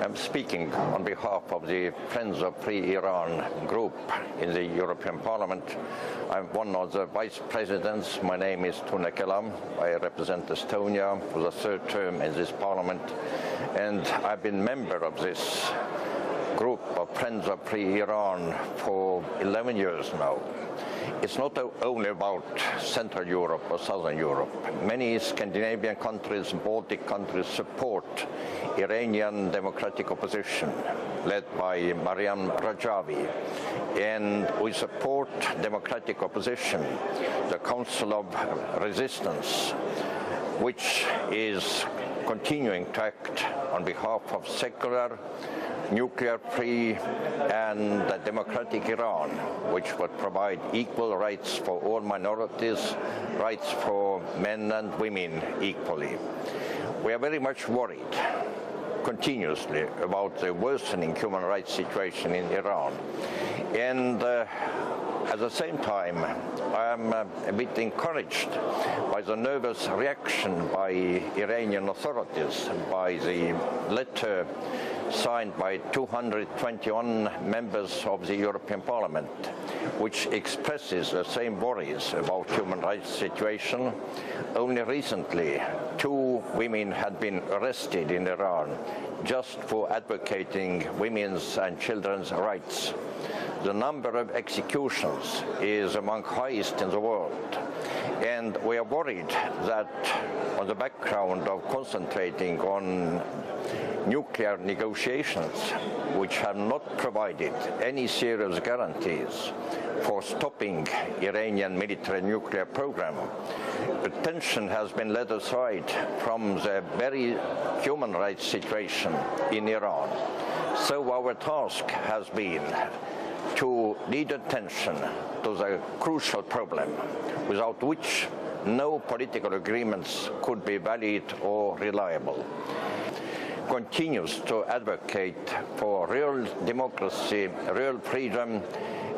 I'm speaking on behalf of the Friends of Free Iran group in the European Parliament. I'm one of the vice presidents. My name is Tune Kelam. I represent Estonia for the third term in this parliament, and I've been member of this group of Friends of Free Iran for 11 years now. It's not only about Central Europe or Southern Europe. Many Scandinavian countries, Baltic countries support Iranian democratic opposition led by Maryam Rajavi. And we support democratic opposition, the Council of Resistance, which is continuing to act on behalf of secular, nuclear-free and democratic Iran, which would provide equal rights for all minorities, rights for men and women equally. We are very much worried continuously about the worsening human rights situation in Iran. And at the same time, I am a bit encouraged by the nervous reaction by Iranian authorities, by the letter signed by 221 members of the European Parliament, which expresses the same worries about human rights situation. Only recently, 2 women had been arrested in Iran just for advocating women's and children's rights. The number of executions is among highest in the world, and we are worried that on the background of concentrating on nuclear negotiations, which have not provided any serious guarantees for stopping Iranian military nuclear program, attention has been led aside from the very human rights situation in Iran. So our task has been to lead attention to the crucial problem, without which no political agreements could be valid or reliable. Continues to advocate for real democracy, real freedom,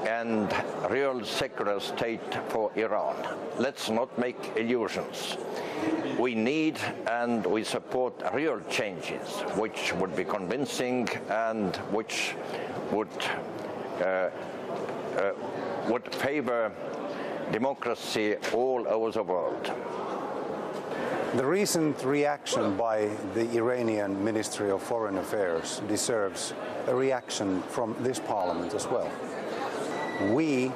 and real secular state for Iran. Let's not make illusions. We need and we support real changes, which would be convincing and which would favor democracy all over the world. The recent reaction by the Iranian Ministry of Foreign Affairs deserves a reaction from this parliament as well. We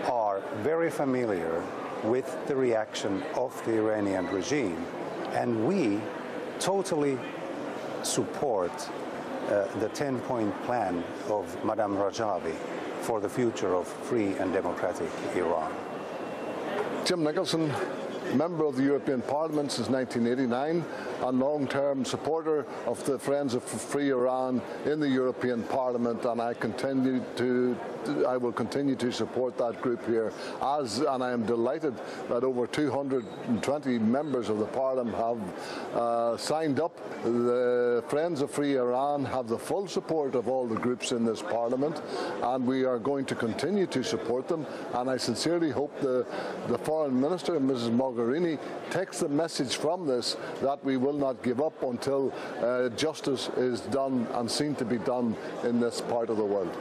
are very familiar with the reaction of the Iranian regime, and we totally support the 10-point plan of Madame Rajavi for the future of free and democratic Iran. Jim Nicholson, member of the European Parliament since 1989 and long-term supporter of the Friends of Free Iran in the European Parliament, and I will continue to support that group here, and I am delighted that over 220 members of the Parliament have signed up. The Friends of Free Iran have the full support of all the groups in this Parliament, and we are going to continue to support them, and I sincerely hope the Foreign Minister, Mrs. Mogherini, takes the message from this that we will not give up until justice is done and seen to be done in this part of the world.